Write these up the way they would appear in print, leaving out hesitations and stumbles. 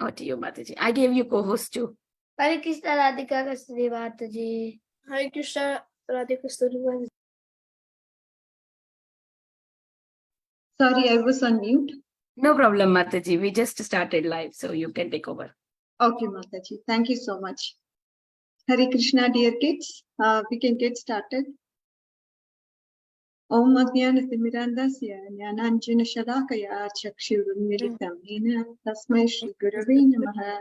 Over to you, Mataji. I gave you co-host too. Hare Krishna, Radhika Kasturi Mataji. Hare Krishna, Radhika Kasturi Mataji. Sorry, I was on mute. No problem, Mataji. We just started live, so you can take over. Okay, Mataji. Thank you so much. Hare Krishna, dear kids. We can get started. Om Ajnana-Timirandasya Jnananjana-Shalakaya Chakshurunmilitam Yena Tasmai Shri Gurave Namaha.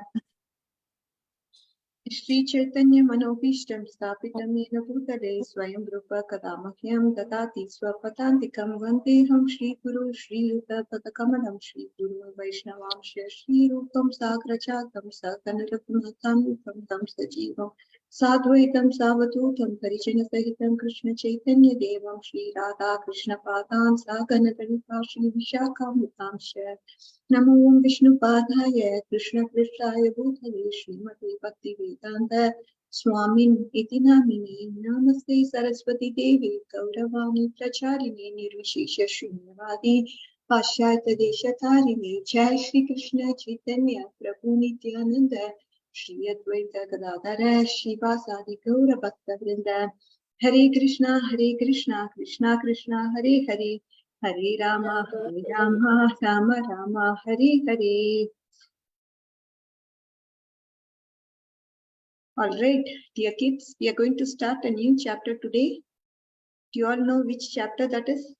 Shri Chaitanya Manobhishtam Sthapitam Yena Bhutale Swayam Rupa Kadamahyam Dadati Swapatantikam Vandeham Shri Guru Shri Yuta Padakamalam Shri Guru Vaishnavamsya Shri Rupam Sagrajatam Sakanarapunatam Upam Tam Sajivam Sadvaitam Savadutam Parijana Sahitam Krishna Chaitanya Devam Shri Radha Krishna Padan Saganadanipa Shri Vishakam Utamsya Namo Om Vishnu Padaya Krishna Prishaya Bhutale Srimati Bhakti Vedanta Swamin Iti Namine Namaste Saraswati Devi Gauravani Pracharini Nirvishesha Shunyavadi Pashyata Deshatarine Jai Shri Krishna Chaitanya Prabhu Nityananda Shri Advaita Gadadhara Shivasadi Gaura Bhakta Vrinda Hare Krishna Krishna Krishna Hare Hare Hare Rama, Rama Rama, Hare Hare. All right, dear kids, we are going to start a new chapter today. Do you all know which chapter that is?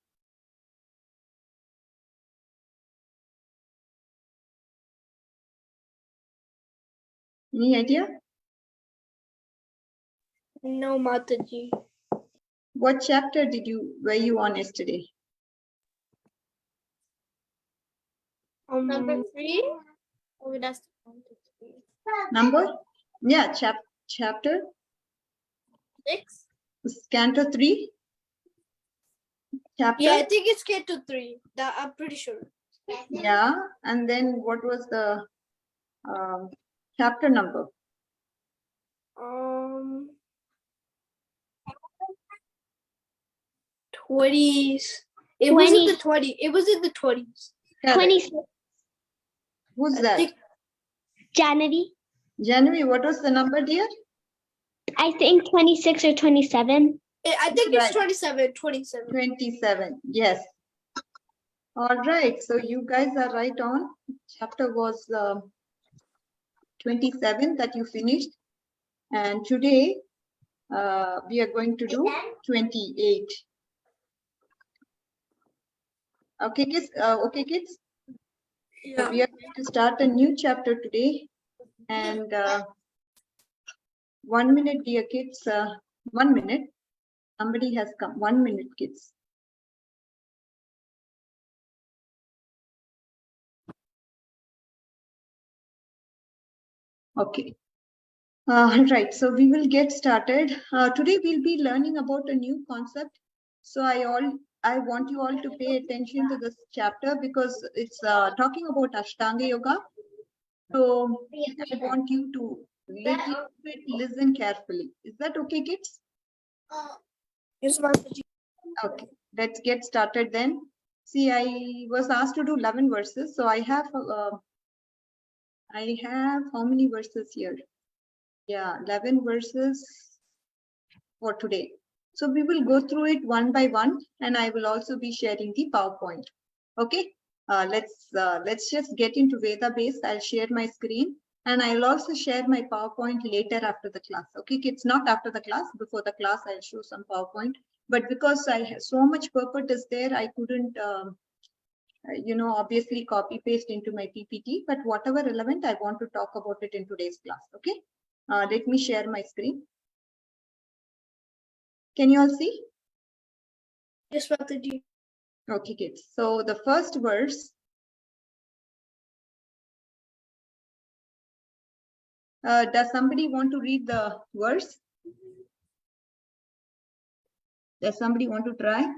Any idea? No, Mataji. What chapter were you on yesterday? Number 3? Oh, that's Number? Yeah, chapter 6? Canto 3. Chapter? Yeah, I think it's Canto 3. That I'm pretty sure. Yeah, and then what was the chapter number? 20s. It wasn't the 20. It was in the 20s. 26. Who's I that? think January, what was the number, dear? I think 26 or 27. I think it's 27. 27. 27, yes. All right, so you guys are right on. Chapter was 27 that you finished. And today we are going to do 28. Okay, kids? Yeah. So we are going to start a new chapter today. And 1 minute, dear kids. 1 minute. Somebody has come. 1 minute, kids. Okay. Right. So we will get started. Today we'll be learning about a new concept. So I want you all to pay attention to this chapter because it's talking about Ashtanga Yoga. So I want you to listen carefully. Is that okay, kids? Yes, Mataji. Okay, let's get started then. See, I was asked to do 11 verses. So I have how many verses here? Yeah, 11 verses for today. So we will go through it one by one, and I will also be sharing the PowerPoint. Okay, let's just get into Veda base. I'll share my screen, and I'll also share my PowerPoint later after the class. Okay, it's not after the class. Before the class, I'll show some PowerPoint. But because I have so much purport is there, I couldn't, obviously copy paste into my PPT. But whatever relevant, I want to talk about it in today's class. Okay, let me share my screen. Can you all see? Yes, Mataji. Okay, kids. So the first verse. Does somebody want to read the verse? Does somebody want to try?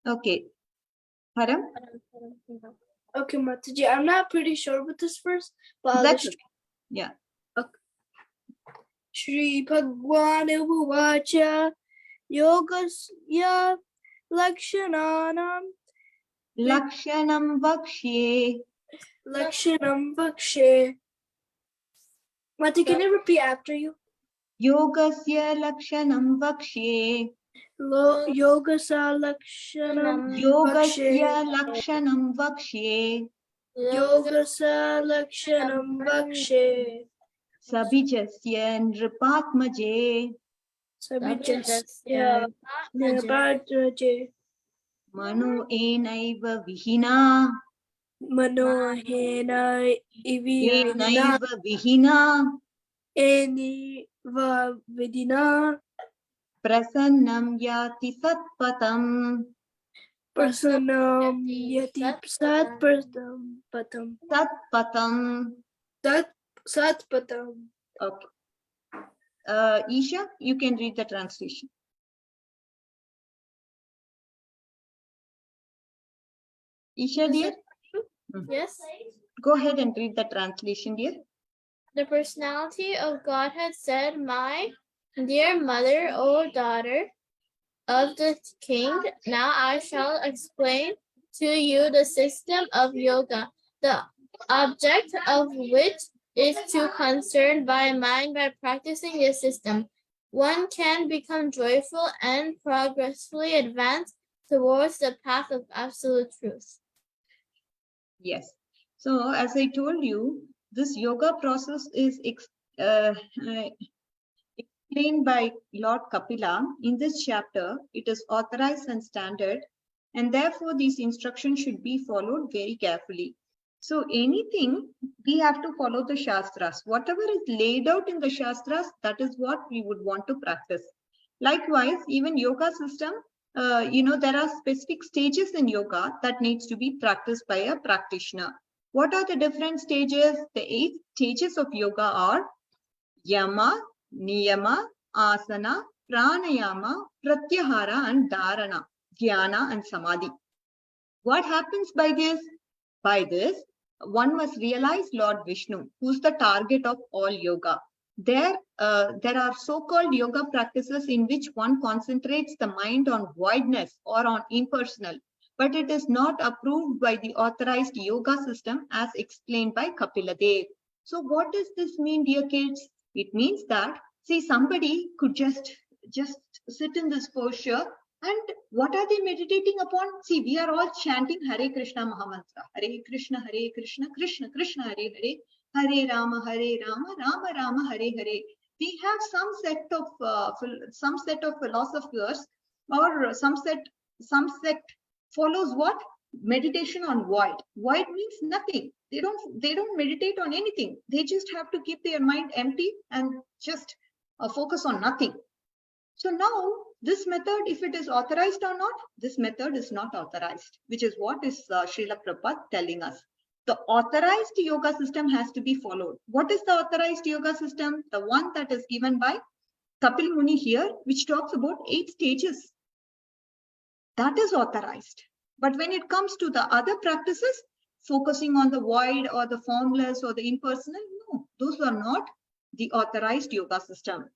Okay. Haram? Okay, Mataji. I'm not pretty sure with this verse, but I'll Exactly. just... Yeah. Okay. Shri Bhagwan Uvacha Yogasya Lakshananam Lakshanam Vakshye. Lakshanam Vakshe. Mati, can you repeat after you? Yogasya Lakshanam Vakshye. Yoga sa Lakshanam Yogasya Lakshanam Vakshye. Yoga sa Lakshanam Vakshe. Sabijasya Nripatmaje. Sabijasya Nirabhadraje. Mano enaiva vihina. Manohena Ivihina Enaiva vihina. Eni Vidina Prasannam yati satpatam. Prasanam Yati Sat Patam Satpatam. Sat Patam. Okay. Isha, you can read the translation. Isha, dear, Yes. go ahead and read the translation, dear. The personality of Godhead said, "My dear mother, O daughter of the king, now I shall explain to you the system of yoga, the object of which is to concern by mind. By practicing this system, one can become joyful and progressively advance towards the path of absolute truth." Yes. So, as I told you, this yoga process is explained by Lord Kapila in this chapter. It is authorized and standard, and therefore these instructions should be followed very carefully. So, anything we have to follow the Shastras. Whatever is laid out in the Shastras, that is what we would want to practice. Likewise, even yoga system, there are specific stages in yoga that needs to be practiced by a practitioner. What are the different stages? The 8 stages of yoga are Yama, Niyama, Asana, Pranayama, Pratyahara, and Dharana, Dhyana, and Samadhi. What happens by this? By this, one must realize Lord Vishnu, who's the target of all yoga. There are so-called yoga practices in which one concentrates the mind on voidness or on impersonal, but it is not approved by the authorized yoga system as explained by Kapila Dev. So what does this mean, dear kids? It means that, see, somebody could just sit in this posture, and what are they meditating upon? See, we are all chanting Hare Krishna Mahamantra. Hare Krishna, Krishna Krishna, Hare Hare. Hare Rama, Rama Rama, Hare Hare. We have some set of philosophers, or some sect follows what? Meditation on void. Void means nothing. They don't meditate on anything. They just have to keep their mind empty and just focus on nothing. So now this method, if it is authorized or not, this method is not authorized, which is what is Srila Prabhupada telling us. The authorized yoga system has to be followed. What is the authorized yoga system? The one that is given by Kapil Muni here, which talks about 8 stages. That is authorized. But when it comes to the other practices, focusing on the void or the formless or the impersonal, no, those are not the authorized yoga system.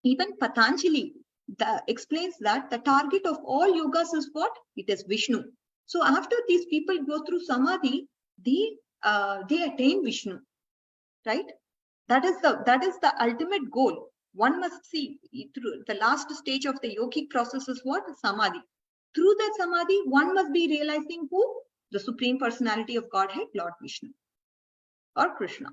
Even Patanjali explains that the target of all yogas is what? It is Vishnu. So after these people go through Samadhi, they attain Vishnu, right? That is the ultimate goal. One must see through the last stage of the yogic process is what? Samadhi. Through that Samadhi, one must be realizing who? The Supreme Personality of Godhead, Lord Vishnu or Krishna.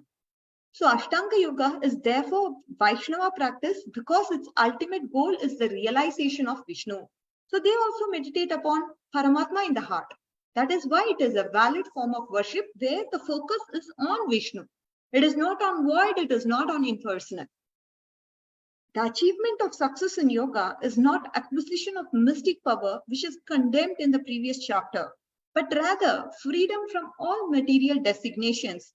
So Ashtanga Yoga is therefore Vaishnava practice because its ultimate goal is the realization of Vishnu. So they also meditate upon Paramatma in the heart. That is why it is a valid form of worship where the focus is on Vishnu. It is not on void, it is not on impersonal. The achievement of success in yoga is not acquisition of mystic power, which is condemned in the previous chapter, but rather freedom from all material designations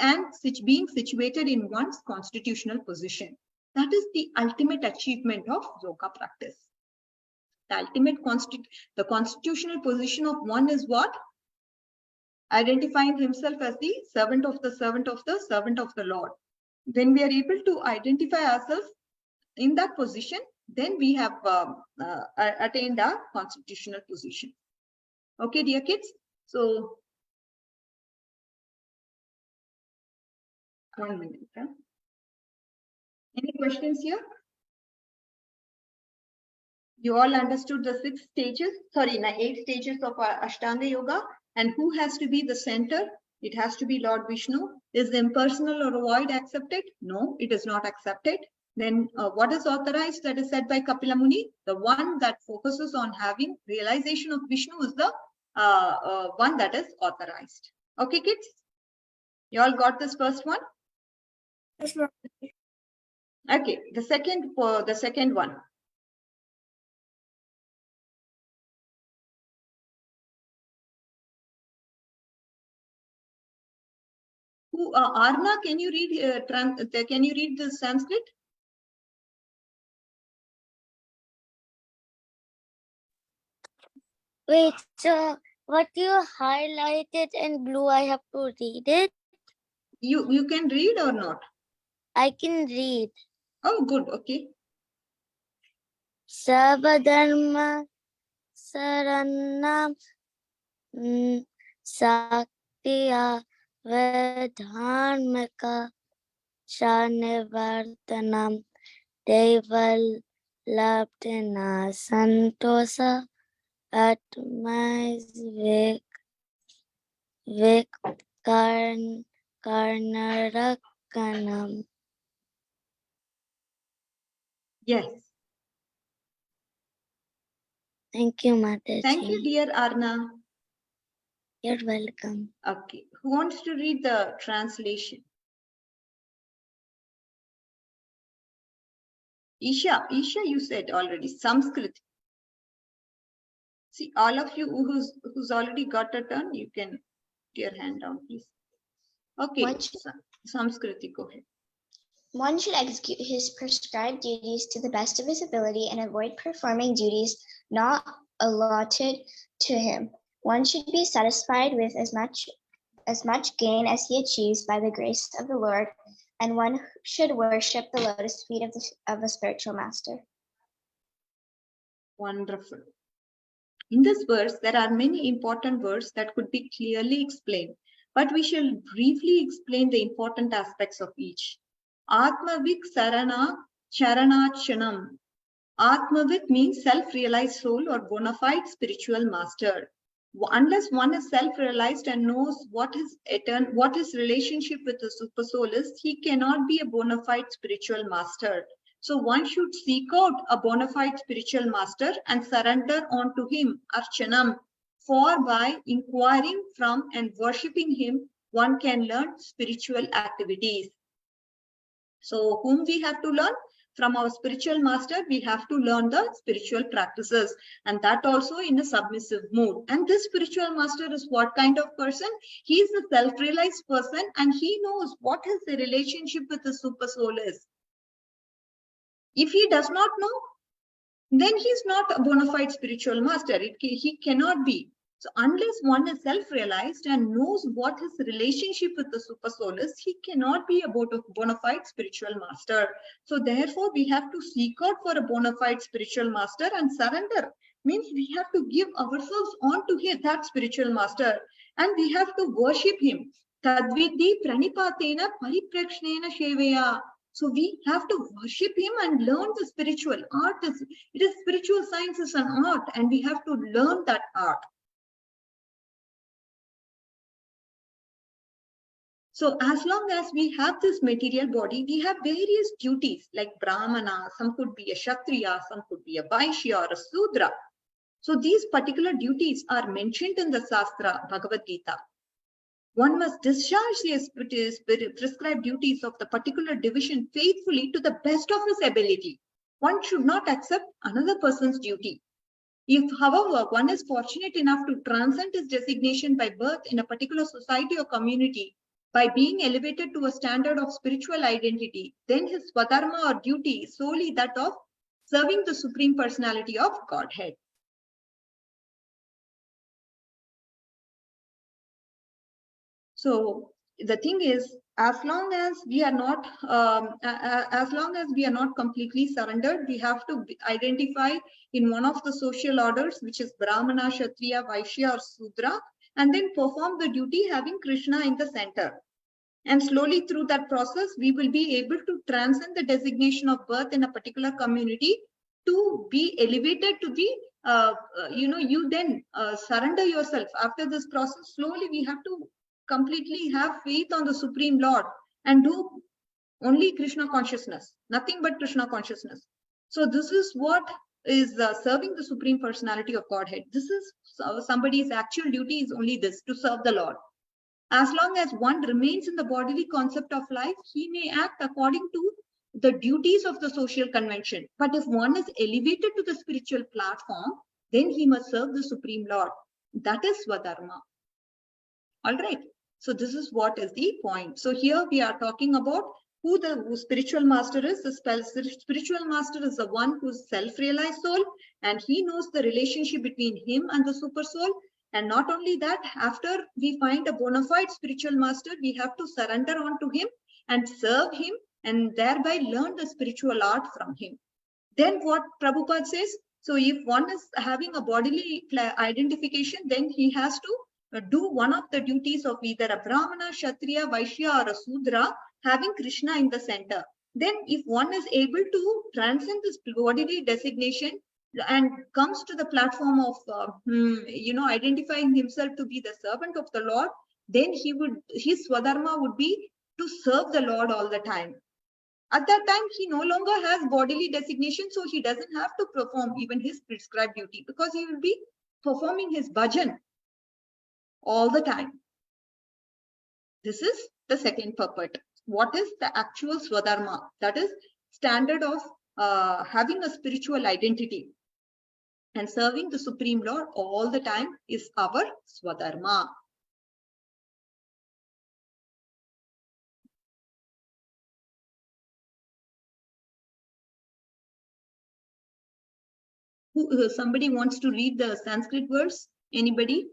and being situated in one's constitutional position. That is the ultimate achievement of yoga practice. The ultimate the constitutional position of one is what? Identifying himself as the servant of the servant of the servant of the Lord. When we are able to identify ourselves in that position, then we have attained our constitutional position. Okay, dear kids. So, 1 minute. Huh? Any questions here? You all understood the 8 stages of Ashtanga Yoga, and who has to be the center? It has to be Lord Vishnu. Is the impersonal or void accepted? No, it is not accepted. Then what is authorized? That is said by Kapila Muni. The one that focuses on having realization of Vishnu is the one that is authorized. Okay, kids? You all got this first one? Yes, ma'am. Okay, the second one. Who, Arna, can you read the Sanskrit? Wait, so what you highlighted in blue, I have to read it? You can read or not? I can read. Oh, good. Okay. Sarvadharma Saranam Saktiya Vedharmika Shanivartanam Deval Labdina Santosa Atmais Vik Karnarakanam. Yes. Thank you, Mataji. Thank you, dear Arna. You're welcome. Okay. Who wants to read the translation? Isha, you said already. Sanskrit. See, all of you who's already got a turn, you can put your hand down, please. Okay. Samskriti, go ahead. One should execute his prescribed duties to the best of his ability and avoid performing duties not allotted to him. One should be satisfied with as much gain as he achieves by the grace of the Lord, and one should worship the lotus feet of a spiritual master. Wonderful. In this verse, there are many important words that could be clearly explained, but we shall briefly explain the important aspects of each. Atmavik Sarana Charanachanam. Atmavik means self-realized soul or bona fide spiritual master. Unless one is self-realized and knows what his relationship with the super soul is, he cannot be a bona fide spiritual master. So one should seek out a bona fide spiritual master and surrender onto him, Archanam, for by inquiring from and worshipping him, one can learn spiritual activities. So whom we have to learn? From our spiritual master, we have to learn the spiritual practices, and that also in a submissive mood. And this spiritual master is what kind of person? He is a self-realized person, and he knows what his relationship with the super soul is. If he does not know, then he is not a bona fide spiritual master. He cannot be. So unless one is self-realized and knows what his relationship with the super soul is, he cannot be a bona fide spiritual master. So therefore, we have to seek out for a bona fide spiritual master, and surrender means we have to give ourselves on to that spiritual master, and we have to worship him. Tadvidhi pranipatena pariprakshnena sheveya. So we have to worship him and learn the spiritual art. It is spiritual science is an art, and we have to learn that art. So as long as we have this material body, we have various duties like Brahmana, some could be a Kshatriya, some could be a Vaishya or a Sudra. So these particular duties are mentioned in the Shastra, Bhagavad Gita. One must discharge his prescribed duties of the particular division faithfully to the best of his ability. One should not accept another person's duty. If, however, one is fortunate enough to transcend his designation by birth in a particular society or community, by being elevated to a standard of spiritual identity, then his swadharma or duty is solely that of serving the Supreme Personality of Godhead. So the thing is, as long as we are not completely surrendered, we have to identify in one of the social orders, which is Brahmana, Kshatriya, Vaishya or Sudra, and then perform the duty having Krishna in the center. And slowly through that process, we will be able to transcend the designation of birth in a particular community to be elevated to be, you then surrender yourself. After this process, slowly we have to completely have faith on the Supreme Lord and do only Krishna consciousness, nothing but Krishna consciousness. So this is what is serving the Supreme Personality of Godhead. This is somebody's actual duty is only this, to serve the Lord. As long as one remains in the bodily concept of life, he may act according to the duties of the social convention. But if one is elevated to the spiritual platform, then he must serve the Supreme Lord. That is Swadharma. All right. So this is what is the point. So here we are talking about who the spiritual master is. The spiritual master is the one who is self-realized soul, and he knows the relationship between him and the super soul. And not only that, after we find a bona fide spiritual master, we have to surrender on to him and serve him, and thereby learn the spiritual art from him. Then what Prabhupada says, so if one is having a bodily identification, then he has to do one of the duties of either a Brahmana, Kshatriya, Vaishya or a Sudra, having Krishna in the center. Then if one is able to transcend this bodily designation and comes to the platform of identifying himself to be the servant of the Lord, then his Swadharma would be to serve the Lord all the time. At that time, he no longer has bodily designation, so he doesn't have to perform even his prescribed duty, because he will be performing his bhajan all the time. This is the second purport. What is the actual Swadharma? That is standard of having a spiritual identity and serving the Supreme Lord all the time is our Swadharma. Somebody wants to read the Sanskrit verse? Anybody?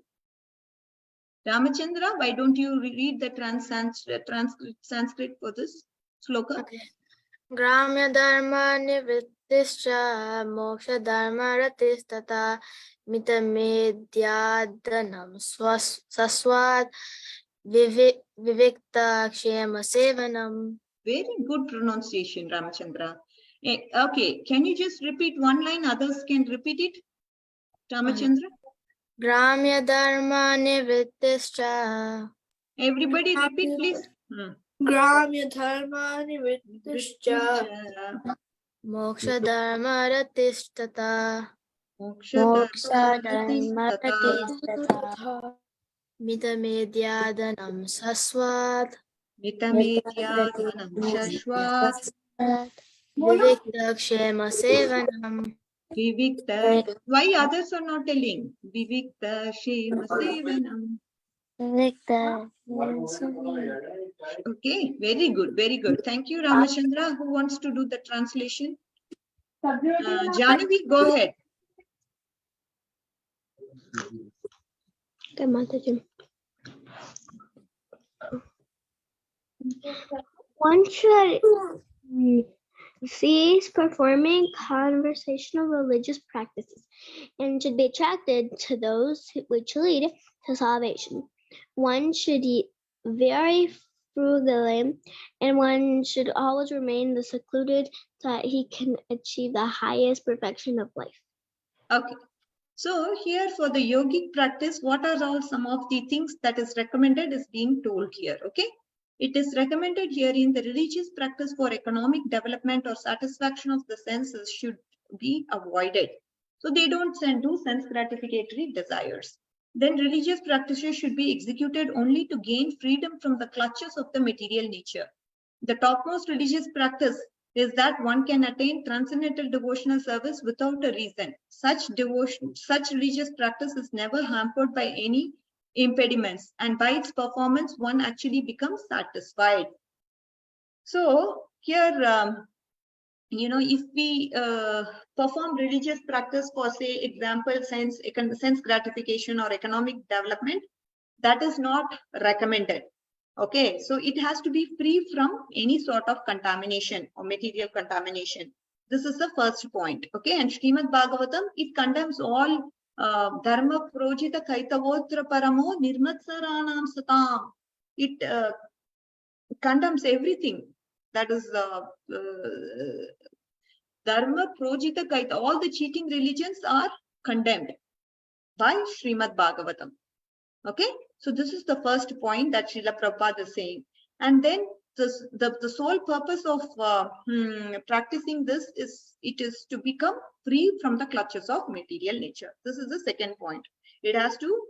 Ramachandra, why don't you read the Sanskrit for this sloka? Okay. Gramya dharma nivrittischa moksha dharma ratistata mita medyadanam saswat vivikta kshema sevanam. Very good pronunciation, Ramachandra. Okay, can you just repeat one line? Others can repeat it. Ramachandra. Gramya dharma nivrittischa. Everybody repeat, please. Gramya dharma nivrittischa Moksha dharma ratistata Moksha dharma ratistata mita medyadanam saswat Mitamedyadanam shashvat vivikta kshema sevanam. Vivikta. Why others are not telling? Vivikta shema sevanam. Victor. Okay, very good, very good. Thank you, Ramachandra. Who wants to do the translation? Janavi, go ahead. Okay, Mataji. One should cease performing conversational religious practices and should be attracted to those which lead to salvation. One should eat very frugally, and one should always remain secluded so that he can achieve the highest perfection of life. Okay. So here for the yogic practice, what are all some of the things that is recommended is being told here. Okay. It is recommended here in the religious practice for economic development or satisfaction of the senses should be avoided. So they don't do sense gratificatory desires. Then religious practices should be executed only to gain freedom from the clutches of the material nature. The topmost religious practice is that one can attain transcendental devotional service without a reason. Such religious practice is never hampered by any impediments, and by its performance one actually becomes satisfied. So here if we perform religious practice for, say, example, sense gratification or economic development, that is not recommended. Okay, so it has to be free from any sort of contamination or material contamination. This is the first point. Okay, and Srimad Bhagavatam, it condemns all dharma projita kaitavotra paramo nirmatsaranam satam. It condemns everything that is dharma projita kaita. All the cheating religions are condemned by Srimad Bhagavatam. Okay, so this is the first point that Srila Prabhupada is saying. And then the sole purpose of practicing this is to become free from the clutches of material nature. This is the second point. It has to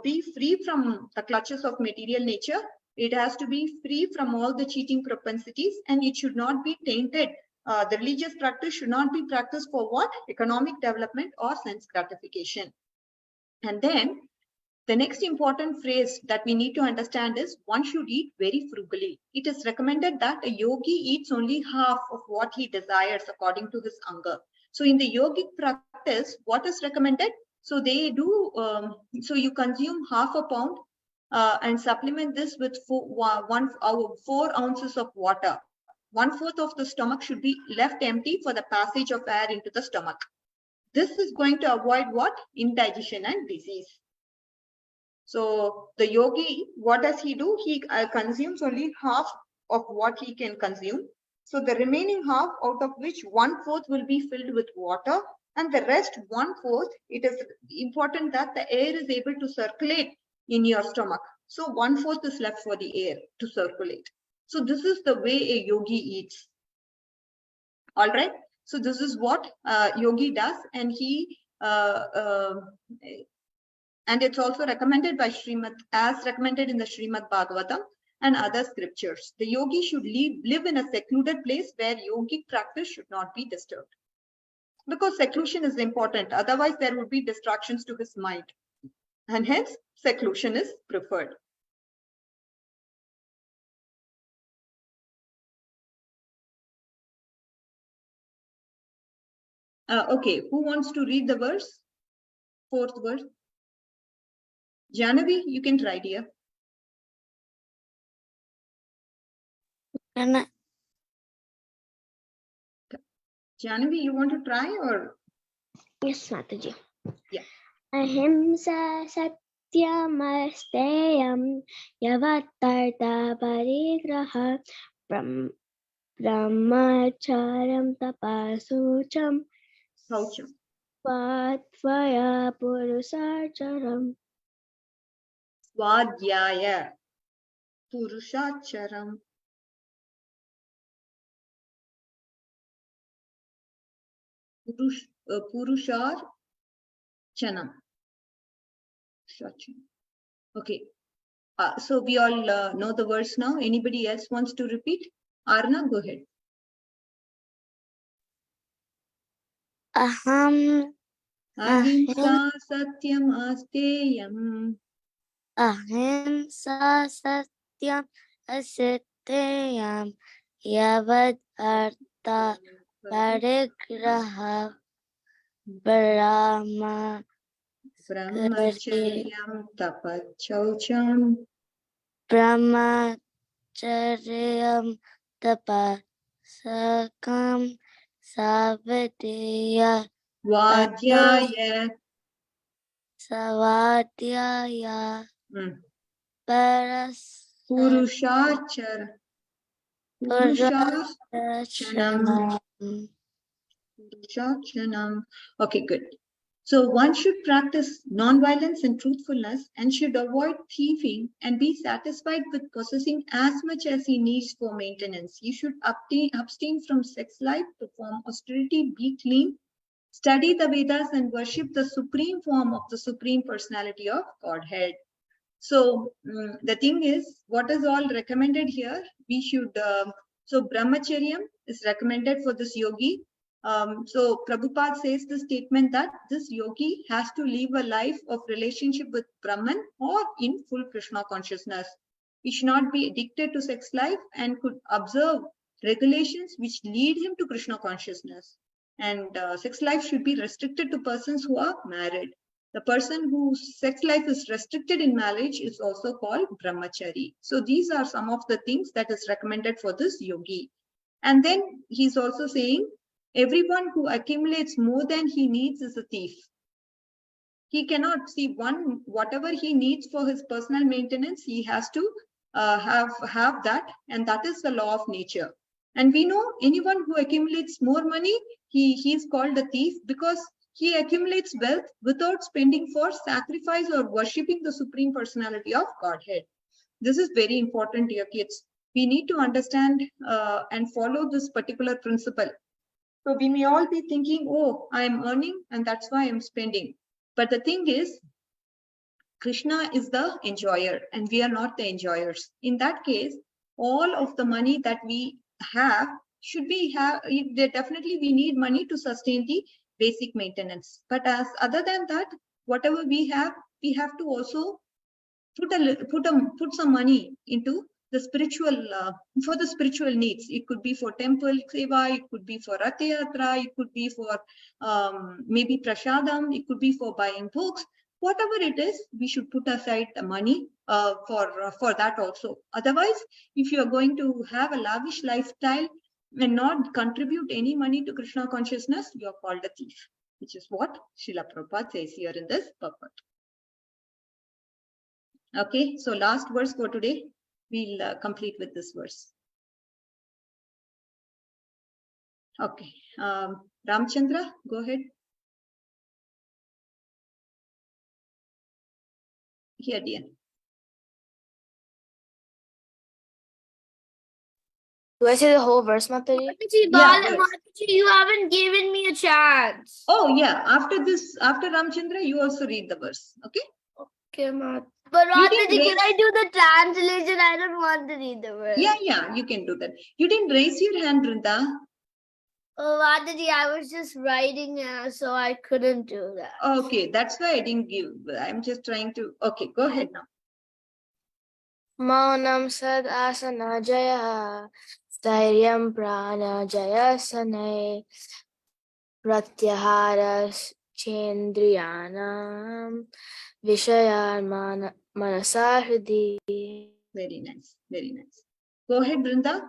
be free from the clutches of material nature. It has to be free from all the cheating propensities, and it should not be tainted. The religious practice should not be practiced for what? Economic development or sense gratification. And then the next important phrase that we need to understand is one should eat very frugally. It is recommended that a yogi eats only half of what he desires according to his hunger. So in the yogic practice, what is recommended? So they do, so you consume half a pound and supplement this with 4 ounces of water. 1/4 of the stomach should be left empty for the passage of air into the stomach. This is going to avoid what? Indigestion and disease. So the yogi, what does he do? He consumes only half of what he can consume. So the remaining half, out of which 1/4 will be filled with water, and the rest 1/4, it is important that the air is able to circulate in your stomach. So 1/4 is left for the air to circulate. So this is the way a yogi eats. All right. So this is what yogi does, and he and it's also recommended by Srimad, as recommended in the Srimad Bhagavatam and other scriptures. The yogi should live in a secluded place where yogic practice should not be disturbed. Because seclusion is important, otherwise there would be distractions to his mind. And hence, seclusion is preferred. Okay, who wants to read the verse? 4th verse. Janavi, you can try, dear. Can I? Janavi, you want to try or? Yes, Mataji. Yeah. Ahimsa satyamasteyam yavattartha parigraha brahmacharam tapasucham Saucham. svatvaya purusarcharam. Swadhyaya Purushacharam. Purusharchanam. Okay. So we all know the verse now. Anybody else wants to repeat? Arna, go ahead. Ahimsa satyam asteyam. Ahimsa satyam asiteyam yavad artha parigraha Brahmacharyam tapachaucham. Brahmacharyam tapasakam savidya Vadhyaya. savadhyaya Purusharchanam. Okay, good. So one should practice non-violence and truthfulness and should avoid thieving and be satisfied with possessing as much as he needs for maintenance. He should abstain from sex life, perform austerity, be clean, study the Vedas and worship the supreme form of the Supreme Personality of Godhead. So the thing is, what is all recommended here? We should, so brahmacharyam is recommended for this yogi. So Prabhupada says the statement that this yogi has to live a life of relationship with Brahman or in full Krishna consciousness. He should not be addicted to sex life and could observe regulations which lead him to Krishna consciousness. And sex life should be restricted to persons who are married. The person whose sex life is restricted in marriage is also called brahmachari. So these are some of the things that is recommended for this yogi. And then he's also saying, everyone who accumulates more than he needs is a thief. He cannot see whatever he needs for his personal maintenance, he has to have that, and that is the law of nature. And we know anyone who accumulates more money, he is called a thief, because he accumulates wealth without spending for sacrifice or worshipping the Supreme Personality of Godhead. This is very important, dear kids. We need to understand and follow this particular principle. So we may all be thinking, oh, I am earning and that's why I'm spending. But the thing is, Krishna is the enjoyer and we are not the enjoyers. In that case, all of the money that we have should be definitely we need money to sustain the basic maintenance. But as other than that, whatever we have to also put some money into the spiritual for the spiritual needs. It could be for temple seva, it could be for Rath Yatra, it could be for maybe prashadam, it could be for buying books. Whatever it is, we should put aside the money for that also. Otherwise, if you are going to have a lavish lifestyle and not contribute any money to Krishna consciousness, you are called a thief, which is what Srila Prabhupada says here in this purport. Okay, so last verse for today. We'll complete with this verse. Okay, Ramchandra, go ahead. Here, dear. Do I say the whole verse, Mataji? You haven't given me a chance. Oh yeah, after this, after Ramchandra, you also read the verse. Okay. Okay, Mat. But Mataji, can I do the translation? I don't want to read the verse. Yeah, you can do that. You didn't raise your hand, Vrinda. Oh, Mataji, I was just writing, so I couldn't do that. Okay, that's why I didn't give. I'm just trying to. Okay, go ahead now. Maunam sad asana jaya, stairyam prana jaya sanai, pratyahara chendriyanam, vishayar manasahridhi. Very nice, very nice. Go ahead, Vrinda.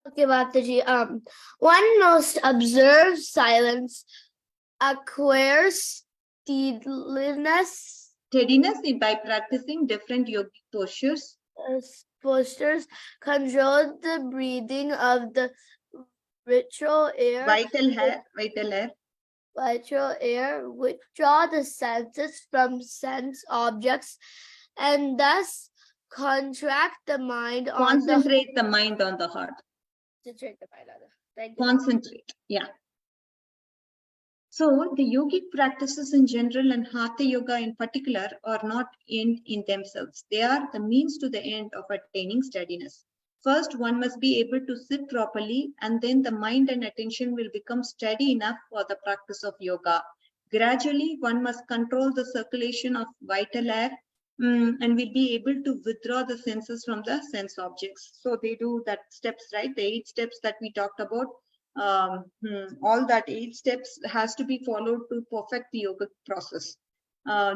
Okay, Mataji. One must observe silence, acquires steadiness, By practicing different yogic postures. Postures, control the breathing of the vital air, withdraw the senses from sense objects, and thus contract the mind Concentrate the mind on the heart. Concentrate, yeah. So the yogic practices in general and Hatha Yoga in particular are not end in themselves. They are the means to the end of attaining steadiness. First, one must be able to sit properly, and then the mind and attention will become steady enough for the practice of yoga. Gradually, one must control the circulation of vital air and will be able to withdraw the senses from the sense objects. So they do that steps, right? The 8 steps that we talked about. All that 8 steps has to be followed to perfect the yoga process.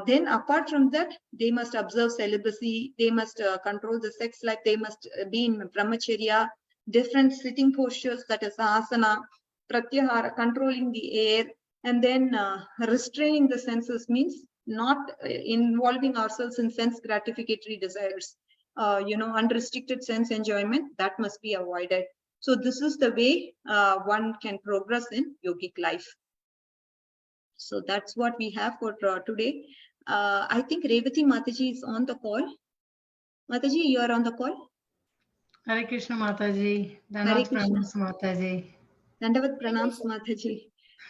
Then apart from that, they must observe celibacy, they must control the sex life, they must be in brahmacharya, different sitting postures, that is asana, pratyahara, controlling the air, and then restraining the senses means not involving ourselves in sense gratificatory desires. Unrestricted sense enjoyment, that must be avoided. So this is the way one can progress in yogic life. So that's what we have for today. I think Revathi Mataji is on the call. Mataji, you are on the call. Hare Krishna Mataji. Dandavat Pranams Mataji. Dandavat Pranams Mataji.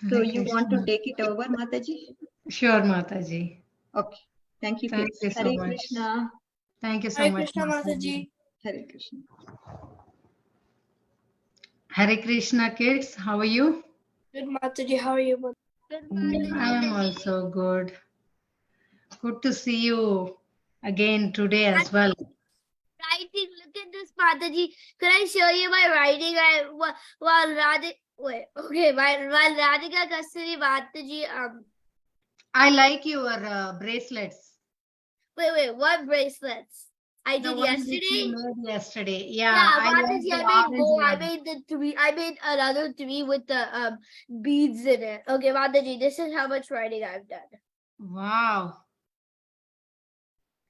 So you want to take it over, Mataji? Sure, Mataji. Okay. Thank you. Thank you so Hare much. Krishna. Thank you so Hare much, Krishna Mataji. Hare Krishna. Hare Krishna kids, how are you? Good Mataji, how are you? I am also good. Good to see you again today as well. Writing, look at this, Mataji. Can I show you my writing? While Wait, okay, while Radhika Kasturi Mataji, I like your bracelets. wait, what bracelets? I The did one which you yesterday? made yesterday. Yeah, Yeah, I like Mataji, the I made orange more. I one. made the 3. I made another 3 with the beads in it. Okay, Mataji, this is how much writing I've done. Wow.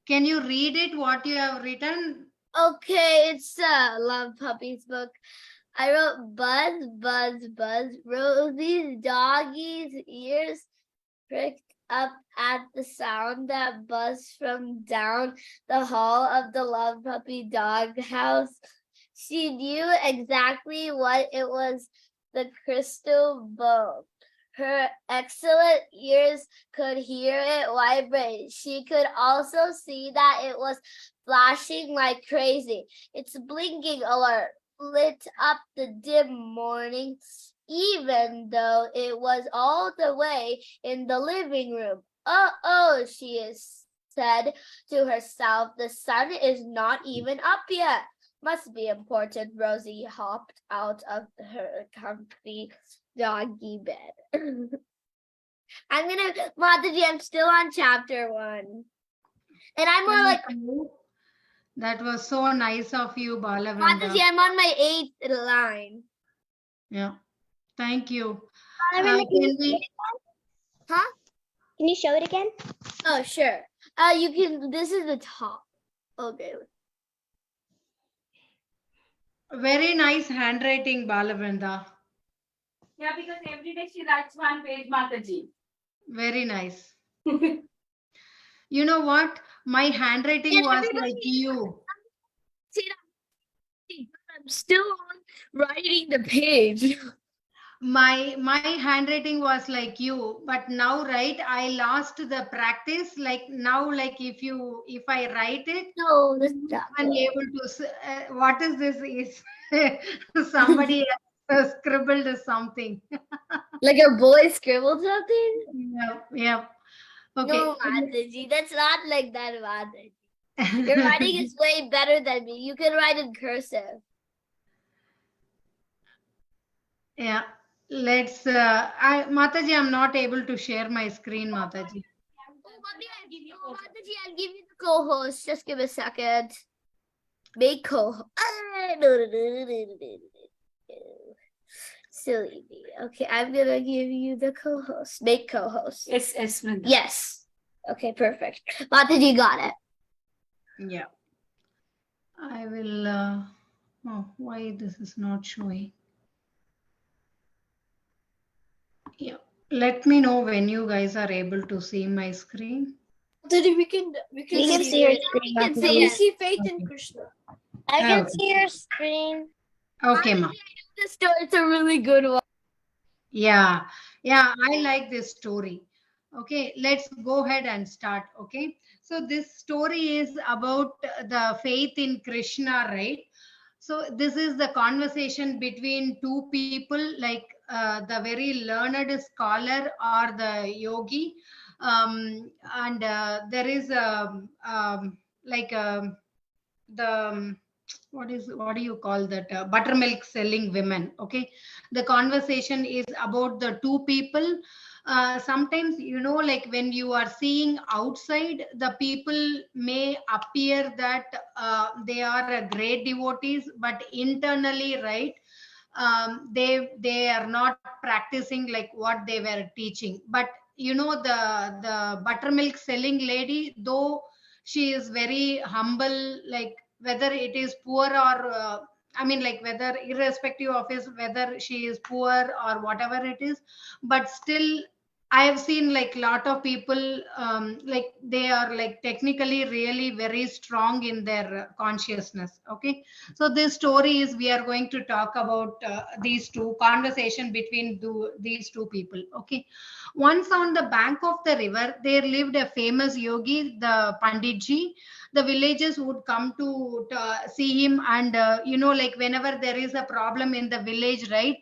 Can you read it, what you have written? Okay, it's Love Puppy's book. I wrote buzz, buzz, buzz. Rosie's doggy's ears pricked up at the sound that buzzed from down the hall of the Love Puppy dog house. She knew exactly what it was, the crystal bone. Her excellent ears could hear it vibrate. She could also see that it was flashing like crazy. Its blinking alert lit up the dim morning, even though it was all the way in the living room. Oh, she said to herself, the sun is not even up yet. Must be important. Rosie hopped out of her comfy doggy bed. Mataji, I'm still on chapter 1. And I'm more like, That was so nice of you, Balavrinda. Mataji, I'm on my 8th line. Yeah. Thank you. Balavrinda, Can we? Huh? Can you show it again? Oh, sure. You can, this is the top. Okay. Very nice handwriting, Balavrinda. Yeah, because every day she writes one page, Mataji. Very nice. You know what? My handwriting And was everybody, like you. see, I'm still on writing the page. My handwriting was like you, but now, right, I lost the practice. Like now, like if I write it, No, that's not I'm good. able to what is this? Is somebody else scribbled something? Like a boy scribbled something? Yep. Okay. No, Mataji, that's not like that, Mataji. Your writing is way better than me. You can write in cursive. Yeah. Let's Mataji, I'm not able to share my screen, Mataji. Mataji, I'll give you the co-host. Just give a second. Make co-host. Silly me. Okay, I'm gonna give you the co-host. Make co-host. Yes, Smriti. Yes. Okay, perfect. Mataji got it. Yeah. I will oh, why this is not showing? Yeah. Let me know when you guys are able to see my screen. Mataji, we can We can see your screen, We can Mataji. see we it. see Faith in Krishna. I can Okay. see your screen. Okay, ma. This story, it's a really good one. Yeah, I like this story. Okay, let's go ahead and start. Okay, so this story is about the faith in Krishna, right? So this is the conversation between two people, like the very learned scholar or the yogi, and there is like the what do you call that buttermilk selling women. Okay, the conversation is about the two people. Sometimes, like when you are seeing outside, the people may appear that they are a great devotees, but internally, right, they are not practicing like what they were teaching. But the buttermilk selling lady, though she is very humble, like whether it is poor or I mean, like whether irrespective of his whether she is poor or whatever it is, but still I have seen like lot of people, like they are like technically really very strong in their consciousness. Okay, so this story is we are going to talk about these two conversation between these two people. Okay, Once on the bank of the river, there lived a famous yogi, the Panditji. The villagers would come to see him, and like whenever there is a problem in the village, right,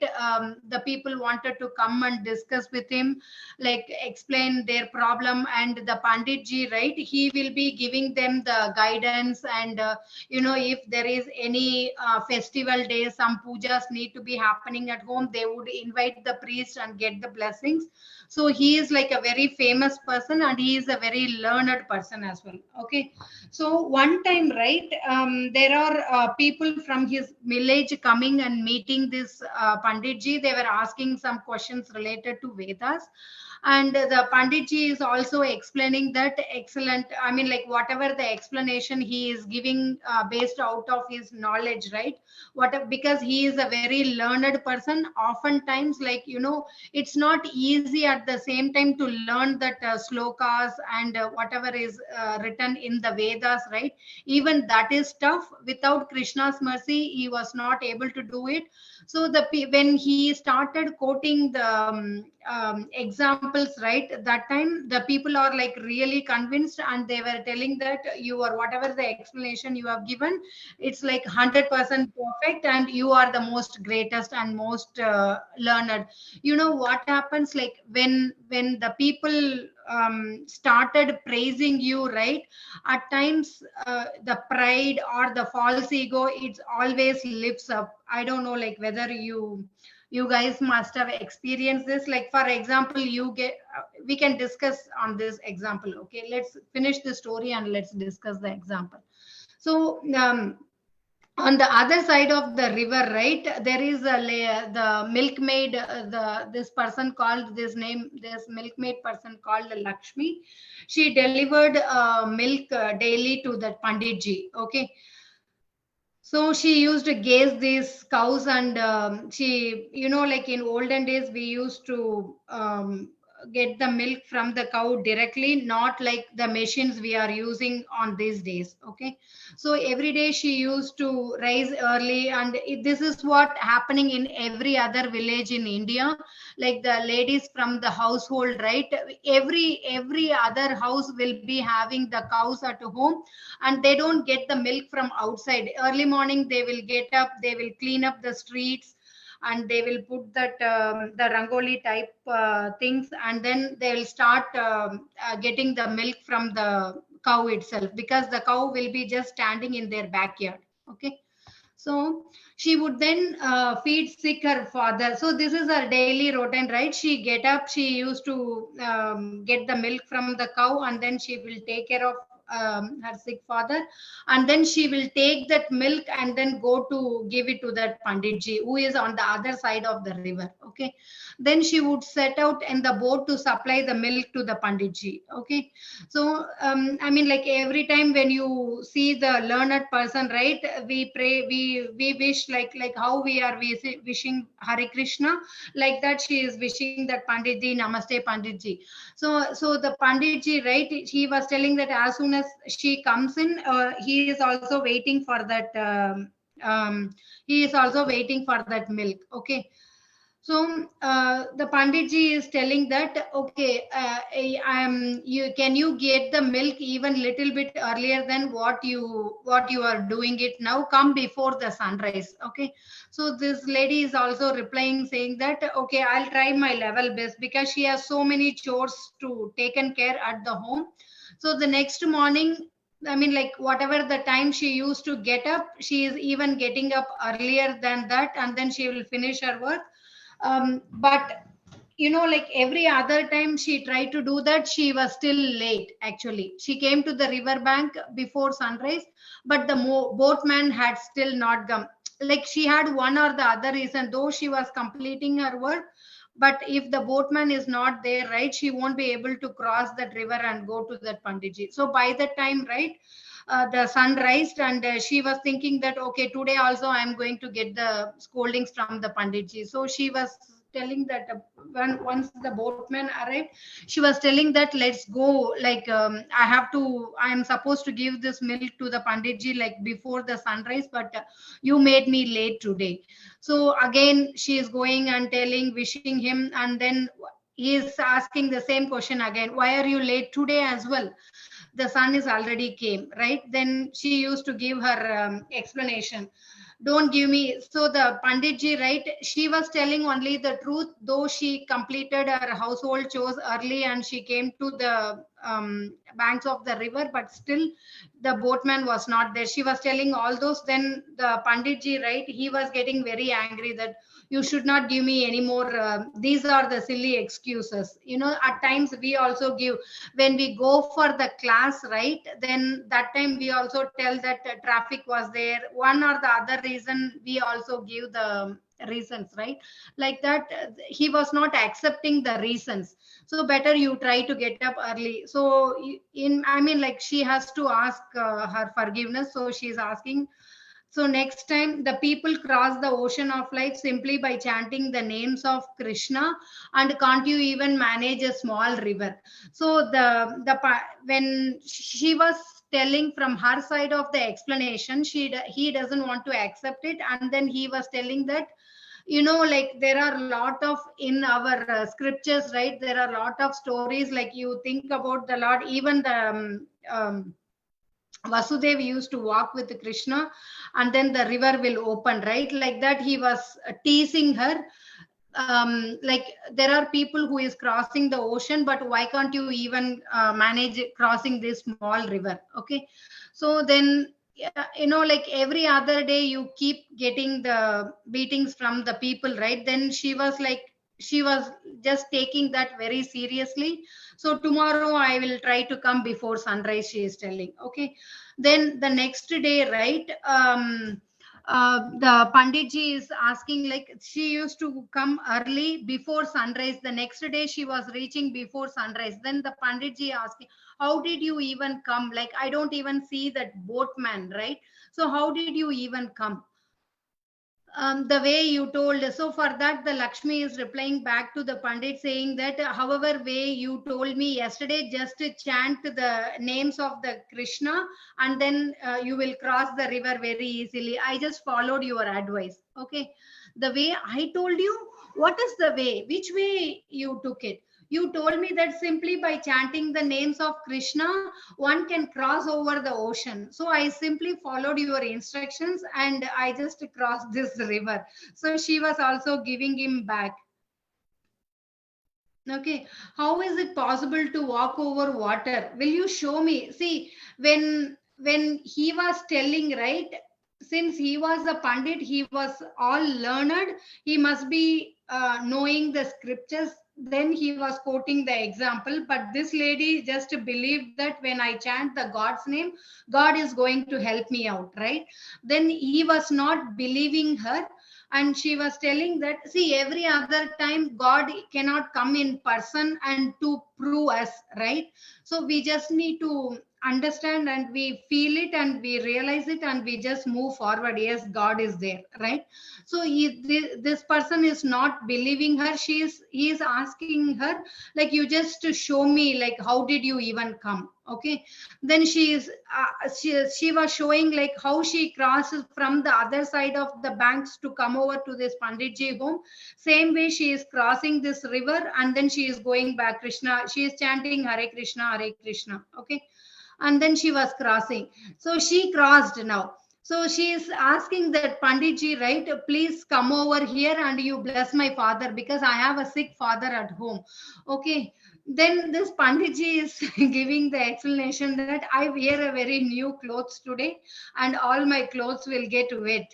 the people wanted to come and discuss with him, like explain their problem, and the Panditji, right, he will be giving them the guidance, and if there is any festival day, some pujas need to be happening at home, they would invite the priest and get the blessings. So he is like a very famous person, and he is a very learned person as well. Okay, so one time, right, there are people from his village coming and meeting this Panditji. They were asking some questions related to Vedas, and the Panditji is also explaining that excellent. I mean, like whatever the explanation he is giving based out of his knowledge, right? Because he is a very learned person. Oftentimes, like it's not easy at the same time to learn that slokas and whatever is written in the Vedas, right? Even that is tough. Without Krishna's mercy, he was not able to do it. So when he started quoting the examples, right, that time the people are like really convinced, and they were telling that whatever the explanation you have given, it's like 100% perfect, and you are the most greatest and most learned. What happens, like when the people started praising you, right, at times the pride or the false ego, it's always lifts up. I don't know, like whether you guys must have experienced this. Like for example, we can discuss on this example. Okay, let's finish the story and let's discuss the example. So on the other side of the river, right, there is the milkmaid, this person called this milkmaid person called Lakshmi. She delivered milk daily to the Panditji. Okay, so she used to gaze these cows, and she, like in olden days, we used to get the milk from the cow directly, not like the machines we are using on these days. Okay, so every day she used to rise early, and this is what happening in every other village in India. Like the ladies from the household, right? Every other house will be having the cows at home, and they don't get the milk from outside. Early morning they will get up, they will clean up the streets, and they will put that the rangoli type things, and then they will start getting the milk from the cow itself, because the cow will be just standing in their backyard. Okay, so she would then feed sick her father. So this is her daily routine, right? She get up, she used to get the milk from the cow, and then she will take care of her sick father, and then she will take that milk and then go to give it to that Panditji who is on the other side of the river. Okay, then she would set out in the boat to supply the milk to the Panditji. Okay, so I mean, like every time when you see the learned person, right, we pray, we wish, like how we are wishing Hare Krishna, like that she is wishing that Panditji, Namaste Panditji. So the Panditji, right, he was telling that as soon as she comes in, he is also waiting for that he is also waiting for that milk. Okay, so the Panditji is telling that, okay, can you get the milk even little bit earlier than what you are doing it now? Come before the sunrise. Okay, so this lady is also replying, saying that, okay, I'll try my level best, because she has so many chores to taken care at the home. So the next morning, I mean, like whatever the time she used to get up, she is even getting up earlier than that, and then she will finish her work. But like every other time she tried to do that, she was still late. Actually, she came to the river bank before sunrise, but the boatman had still not come. Like she had one or the other reason, though she was completing her work, but if the boatman is not there, right, she won't be able to cross that river and go to that Panditji. So by that time, right, the sun rised, and she was thinking that, okay, today also I'm going to get the scoldings from the Panditji. So she was telling that once the boatman arrived, she was telling that, let's go, like I am supposed to give this milk to the Panditji like before the sunrise, but you made me late today. So again she is going and telling, wishing him, and then he is asking the same question again. Why are you late today as well? The sun is already came, right? Then she used to give her explanation. Don't give me. So the Panditji, right? She was telling only the truth, though she completed her household chores early and she came to the banks of the river, but still the boatman was not there. She was telling all those. Then the Panditji, right? He was getting very angry that you should not give me any more. These are the silly excuses. At times we also give when we go for the class, right? Then that time we also tell that traffic was there, one or the other reason. We also give the reasons, right? Like that, he was not accepting the reasons. So better you try to get up early. So like she has to ask her forgiveness. So she's asking, so next time the people cross the ocean of life simply by chanting the names of Krishna, and can't you even manage a small river? So when she was telling from her side of the explanation, he doesn't want to accept it, and then he was telling that, like there are a lot of in our scriptures, right? There are a lot of stories, like you think about the Lord, even the Vasudev used to walk with Krishna, and then the river will open, right? Like that, he was teasing her. Like there are people who is crossing the ocean, but why can't you even manage crossing this small river? Okay, so then yeah, like every other day you keep getting the beatings from the people, right? Then she was just taking that very seriously. So tomorrow I will try to come before sunrise, she is telling. Okay, then the next day, right? The Panditji is asking, like she used to come early before sunrise. The next day she was reaching before sunrise. Then the Panditji asking, how did you even come? Like I don't even see that boatman, right? So how did you even come? The way you told. So for that, the Lakshmi is replying back to the Pandit saying that, however way you told me yesterday, just to chant the names of the Krishna, and then you will cross the river very easily. I just followed your advice. Okay. The way I told you, what is the way? Which way you took it? You told me that simply by chanting the names of Krishna, one can cross over the ocean. So I simply followed your instructions and I just crossed this river. So she was also giving him back. Okay, how is it possible to walk over water? Will you show me? See, when he was telling, right, since he was a pandit, he was all learned, he must be knowing the scriptures. Then he was quoting the example, but this lady just believed that when I chant the God's name, God is going to help me out, right? Then he was not believing her, and she was telling that, see, every other time God cannot come in person and to prove us, right? So we just need to understand and we feel it and we realize it and we just move forward. Yes, God is there, right? So this person is not believing her. He is asking her, like, you just to show me, like, how did you even come? Okay, then she was showing like how she crosses from the other side of the banks to come over to this Panditji home. Same way she is crossing this river and then she is going back. Krishna, she is chanting Hare Krishna, Hare Krishna. Okay, and then she was crossing. So she crossed now. So she is asking that Panditji, right, please come over here and you bless my father because I have a sick father at home. Okay. Then this Panditji is giving the explanation that I wear a very new clothes today and all my clothes will get wet.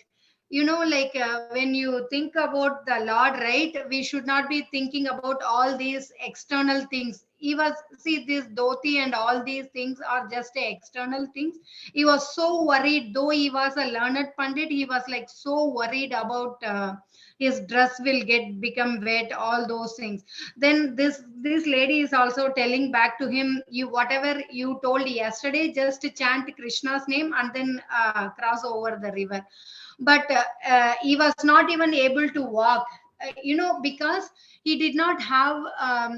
Like when you think about the Lord, right, we should not be thinking about all these external things. He was, see, this dhoti and all these things are just external things. He was so worried, though he was a learned Pandit, he was like so worried about his dress will become wet, all those things. Then this lady is also telling back to him, you whatever you told yesterday, just chant Krishna's name and then cross over the river. But he was not even able to walk, because he did not have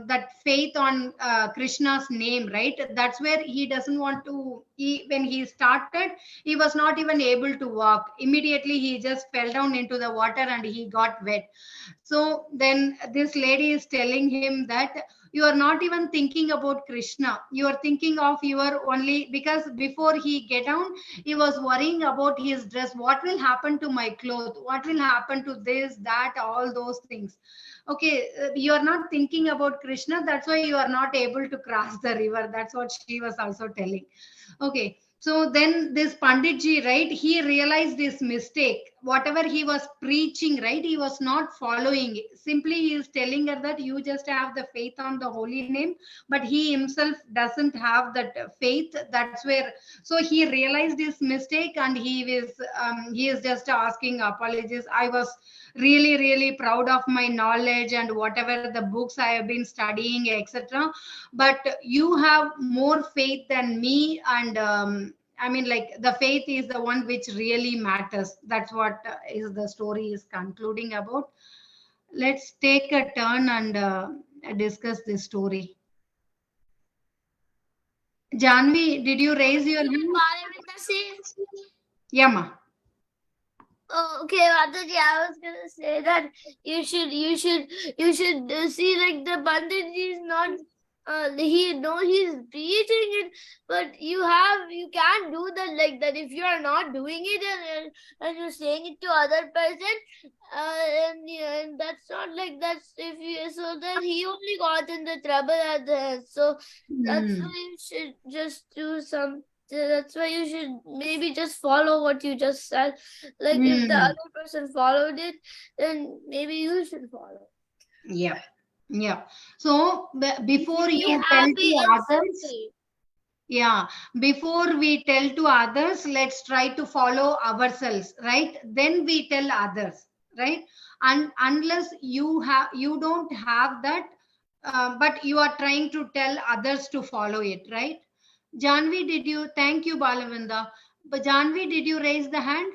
that faith on Krishna's name, right? That's where he doesn't want to. When he started, he was not even able to walk. Immediately he just fell down into the water and he got wet. So then this lady is telling him that you are not even thinking about Krishna. You are thinking of your only, because before he get down, he was worrying about his dress. What will happen to my clothes? What will happen to this, that, all those things. Okay, you are not thinking about Krishna. That's why you are not able to cross the river. That's what she was also telling. Okay. So then this Panditji, right, he realized his mistake. Whatever he was preaching, right, he was not following. Simply he is telling her that you just have the faith on the holy name, but he himself doesn't have that faith. That's where, so he realized his mistake, and he is just asking apologies. I was really proud of my knowledge and whatever the books I have been studying, etc. But you have more faith than me, and I mean, like, the faith is the one which really matters. That's what is the story is concluding about. Let's take a turn and discuss this story. Janvi, did you raise your hand? Yama. Oh, okay, Mataji, I was gonna say that you should see, like, the Panditji is not, he's preaching it, but you can't do that like that. If you are not doing it and you're saying it to other person, and that's not like that's if you, so then he only got in the trouble at the end. So that's why you should just do some. That's why you should maybe just follow what you just said. Like, if the other person followed it, then maybe you should follow. Yeah. So before Be you tell happy to and others, simply. yeah, before we tell to others, let's try to follow ourselves, right? Then we tell others, right? And unless you don't have that, but you are trying to tell others to follow it, right? Janvi, thank you, Balavinda. But Janvi, did you raise the hand?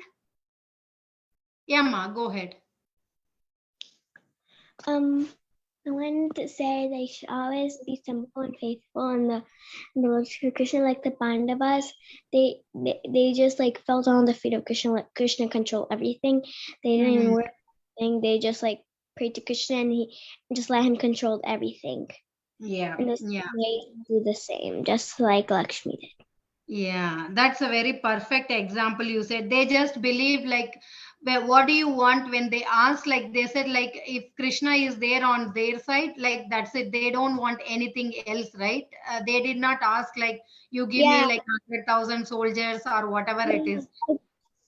Yeah, ma, go ahead. I wanted to say they should always be simple and faithful in the Lord Krishna, like the Pandavas. They just like fell down the feet of Krishna, let Krishna control everything. They didn't even work anything. They just like prayed to Krishna, and he just let him control everything. Yeah. And this way do the same, just like Lakshmi did. Yeah, that's a very perfect example you said. They just believe, like, what do you want? When they ask, like, they said, like, if Krishna is there on their side, like, that's it. They don't want anything else, right? They did not ask, like, you give me like 100,000 soldiers or whatever it is.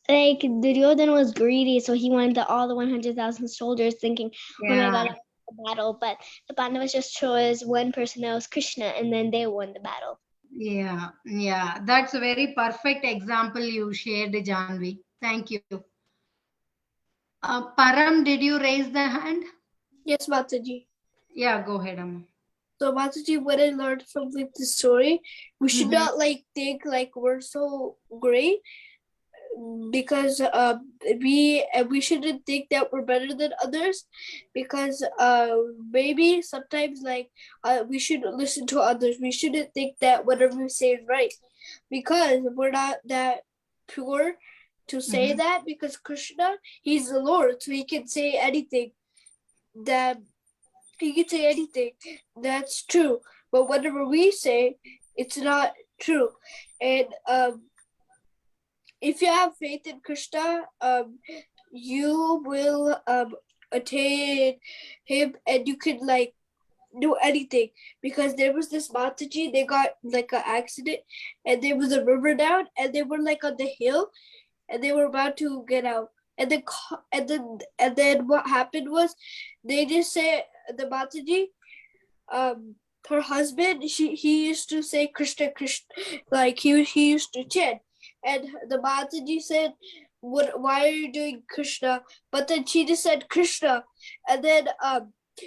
Like Duryodhana was greedy, so he wanted all the 100,000 soldiers, thinking, "Oh my God, I won the battle." But the Pandavas just chose one person, that was Krishna, and then they won the battle. Yeah, that's a very perfect example you shared, Janvi. Thank you. Param, did you raise the hand? Yes, Mataji. Yeah, go ahead, Amma. So Mataji, what I learned from like the story, we should not like think like we're so great, because we shouldn't think that we're better than others, because maybe sometimes like we should listen to others. We shouldn't think that whatever we say is right, because we're not that pure to say that, because Krishna, he's the Lord, so he can say anything that's true. But whatever we say, it's not true. And if you have faith in Krishna, you will attain him, and you can like do anything. Because there was this Mataji, they got like an accident, and there was a river down, and they were like on the hill, and they were about to get out. And then what happened was, they just say the Mataji, her husband, he used to say Krishna, Krishna, like he used to chant. And the Mataji said, why are you doing Krishna? But then she just said Krishna. And then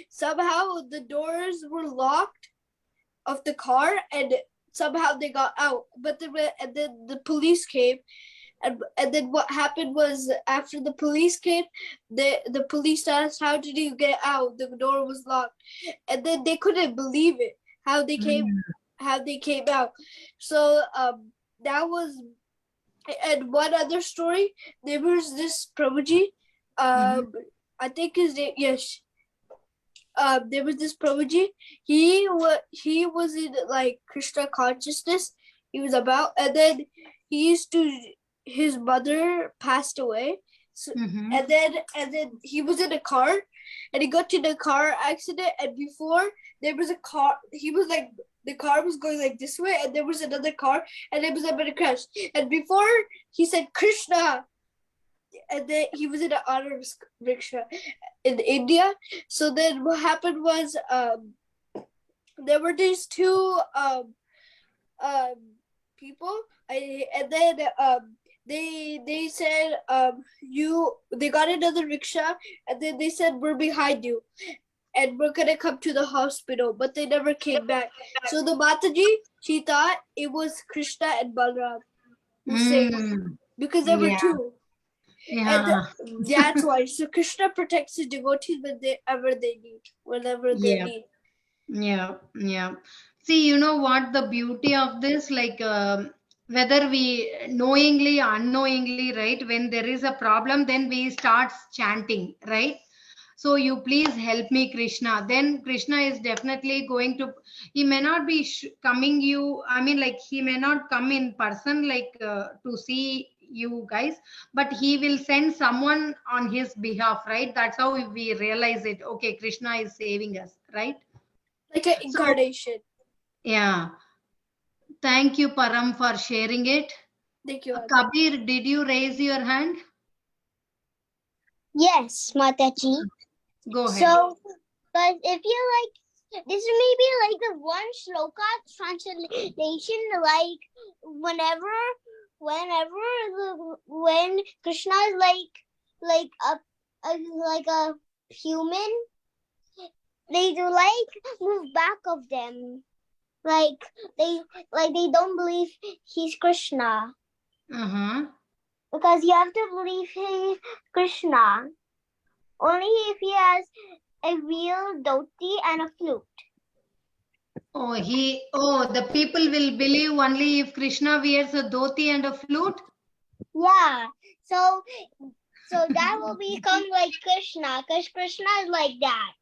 somehow the doors were locked of the car, and somehow they got out. But then the police came. And then what happened was, after the police came, the police asked, how did you get out? The door was locked. And then they couldn't believe it, how they came out. So that was. And one other story, there was this Prabhuji, I think his name, yes, there was this Prabhuji. He was in like Krishna consciousness. He was about, and then he used to. His mother passed away, so, and then he was in a car, and he got in a car accident. And before there was a car, he was like the car was going like this way, and there was another car, and it was about to crash. And before he said Krishna, and then he was in an auto rickshaw in India. So then what happened was there were these two people, and then they said they got another rickshaw, and then they said we're behind you and we're gonna come to the hospital, but they never came back. So the Mataji, she thought it was Krishna and Balram who saved, because there were two. Yeah. And that's why. So Krishna protects his devotees whenever they need. Yeah. See, you know what the beauty of this, like whether we knowingly, unknowingly, right? When there is a problem, then we start chanting, right? So you please help me, Krishna. Then Krishna is definitely going to. He may not be coming you. I mean, like he may not come in person, like to see you guys, but he will send someone on his behalf, right? That's how we realize it. Okay, Krishna is saving us, right? Like an incarnation. Yeah. Thank you, Param, for sharing it. Thank you. Kabir, did you raise your hand? Yes, Mataji. Go ahead. So, but if you like, this may be like the one shloka translation, like when Krishna is like a human, they do like move back of them, like they don't believe he's Krishna, because you have to believe he's Krishna only if he has a real dhoti and a flute. The people will believe only if Krishna wears a dhoti and a flute? Yeah. So that will become like Krishna, because Krishna is like that.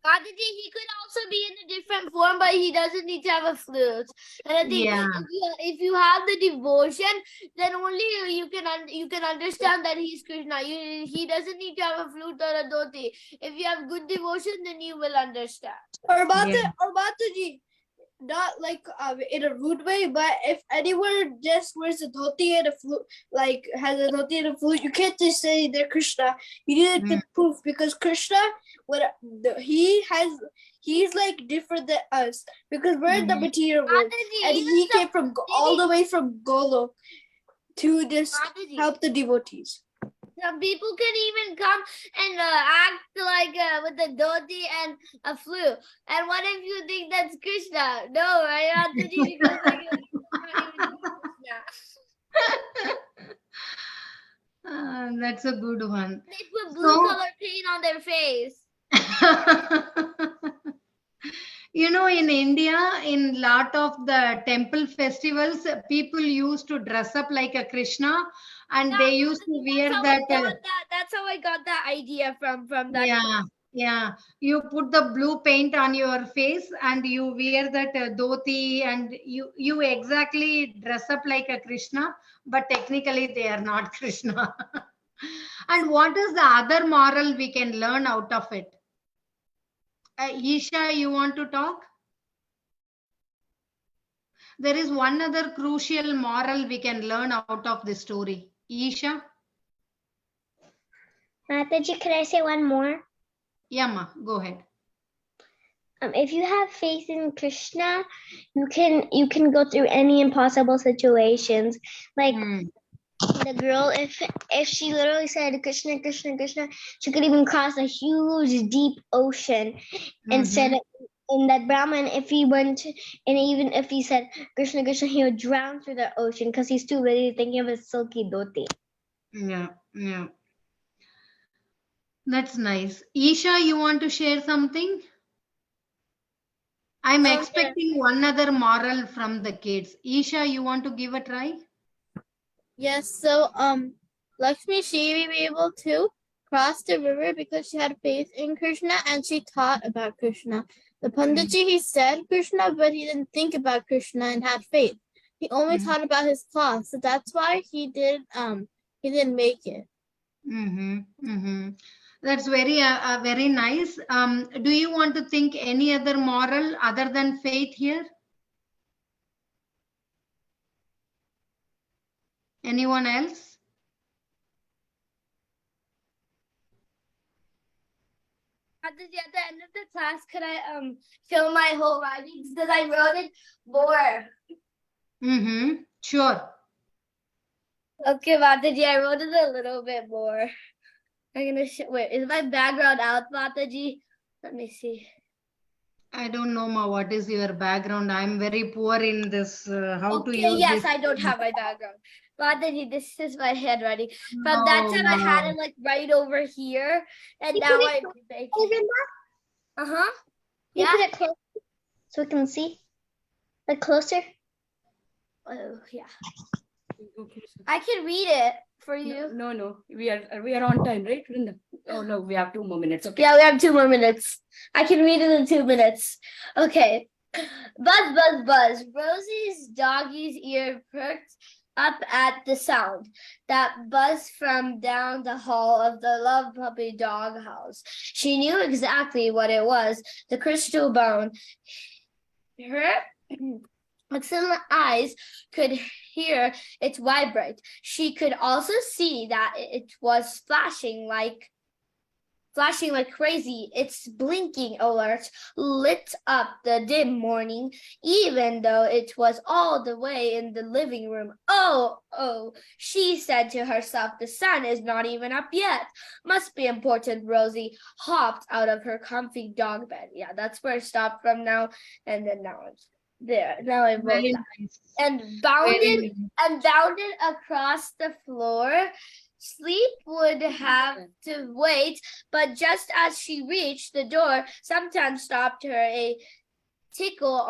Mataji, he could also be in a different form, but he doesn't need to have a flute. And I think if you have the devotion, then only you can understand that he's Krishna. He doesn't need to have a flute or a dhoti. If you have good devotion, then you will understand. Or Mataji, not like in a rude way, but if anyone just wears a dhoti and a flute, like has a dhoti and a flute, you can't just say they're Krishna. You need the proof, because Krishna, he's like different than us, because we're in the material world, and he came from all the way from Golok to just help the devotees. Some people can even come and act like with a dhoti and a flute. And what if you think that's Krishna? No, right? Mataji, because like, not even Krishna. That's a good one. They put blue color paint on their face. You know, in India, in lot of the temple festivals, people used to dress up like a Krishna, and they used to wear that. That's how I got that idea from that. Yeah. You put the blue paint on your face, and you wear that dhoti, and you exactly dress up like a Krishna, but technically they are not Krishna. And what is the other moral we can learn out of it? Isha, you want to talk? There is one other crucial moral we can learn out of this story. Isha? Mataji, can I say one more? Yeah, ma, go ahead. If you have faith in Krishna, you can go through any impossible situations. Like the girl, if she literally said Krishna, Krishna, Krishna, she could even cross a huge deep ocean and said in that Brahman, if he went and even if he said Krishna, Krishna, he would drown through the ocean because he's too busy thinking of his silky dhoti. Yeah. That's nice. Isha, you want to share something? I'm expecting one other moral from the kids. Isha, you want to give a try? Yes, so Lakshmi, she will be able to. crossed the river because she had faith in Krishna and she taught about Krishna. The Panditji, he said Krishna, but he didn't think about Krishna and had faith. He only taught about his cloth, so that's why he didn't make it. That's very nice. Do you want to think any other moral other than faith here? Anyone else? At the end of the class, could I fill my whole writings? Because I wrote it more. Sure. Okay, Mataji, I wrote it a little bit more. I'm gonna wait. Is my background out, Mataji? Let me see. I don't know, Ma, what is your background? I'm very poor in this. How to use Yes, this. I don't have my background. Mataji, this is my handwriting. From that time, I had it like right over here, and now I make it. You Yeah. put it close so we can see. Like closer. Oh yeah. I can read it for you. No. We are on time, right, Vrinda? Oh no, we have 2 more minutes. Okay. Yeah, we have 2 more minutes. I can read it in 2 minutes. Okay. Buzz, buzz, buzz. Rosie's doggy's ear perked up at the sound that buzzed from down the hall of the Love Puppy dog house. She knew exactly what it was, the crystal bone. Her excellent eyes could hear it vibrate. She could also see that it was flashing like crazy. Its blinking alert lit up the dim morning, even though it was all the way in the living room. Oh, she said to herself, the sun is not even up yet. Must be important. Rosie hopped out of her comfy dog bed. Yeah, that's where I stopped from now. And then now it's there. Now I wrote that. Nice. And bounded across the floor. Sleep would have to wait, but just as she reached the door, sometimes stopped her a tickle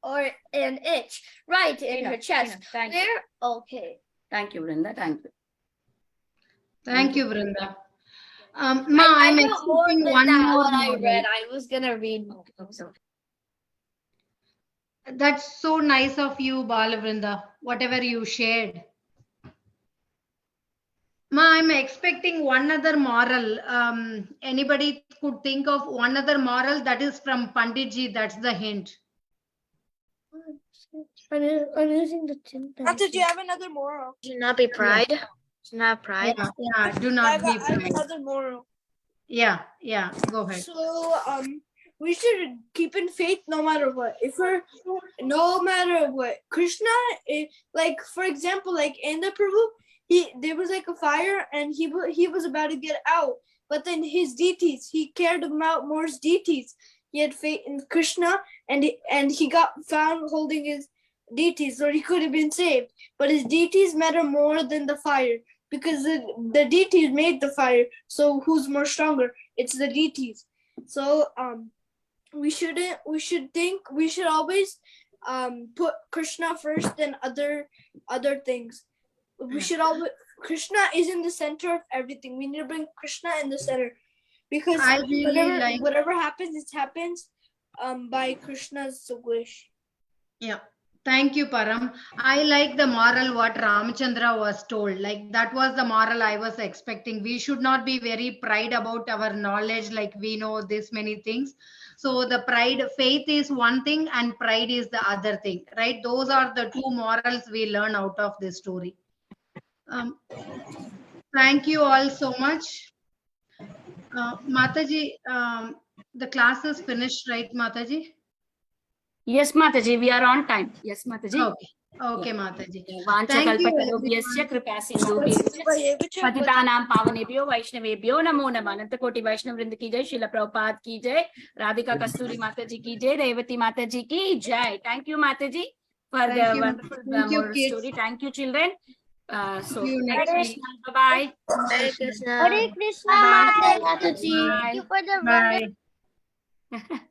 or an itch right in her chest. Thank you. Okay. Thank you, Vrinda. Thank you. Thank you, Vrinda. Ma, I I'm wrote more expecting than one that, more what I moral. read. I was gonna read. That's so nice of you, Balavrinda, whatever you shared. Ma, I'm expecting one other moral. Anybody could think of one other moral that is from Panditji. That's the hint. I'm using the tin pen. Mataji, I have another moral. Should not be pride. Should not have pride. Yeah, do not be I have proud. another moral. Yeah, go ahead. So we should keep in faith no matter what. No matter what, Krishna, like for example, like in the Prabhu, there was like a fire and he was about to get out, but then his deities, he cared about more deities. He had faith in Krishna, and he got found holding his deities, or he could have been saved. But his deities matter more than the fire, because the deities made the fire. So who's more stronger? It's the deities. So we should always put Krishna first than other things. We should always, Krishna is in the center of everything. We need to bring Krishna in the center, because I really whatever happens, it happens by Krishna's wish. Yeah. Thank you, Param. I like the moral what Ramachandra was told. Like that was the moral I was expecting. We should not be very proud about our knowledge, like we know this many things. So the faith is one thing and pride is the other thing, right? Those are the 2 morals we learn out of this story. Thank you all so much. Mataji, the class is finished, right, Mataji? Yes, Mataji, we are on time. Yes, Mataji. Okay, Mataji. Thank you. पतितानां पावनेभ्यो वैष्णवेभ्यो नमो नमः. अनंतकोटि वैष्णव वृंद की जय. श्रील प्रभुपाद की जय. राधिका कस्तूरी माताजी की जय. रेवती माताजी की जय. Thank you, Mataji, for the wonderful moral story. Thank you, children. So Hare Krishna. Bye bye. Hare Krishna. Hare Krishna. Bye. Mataji. Thank you for the Bye.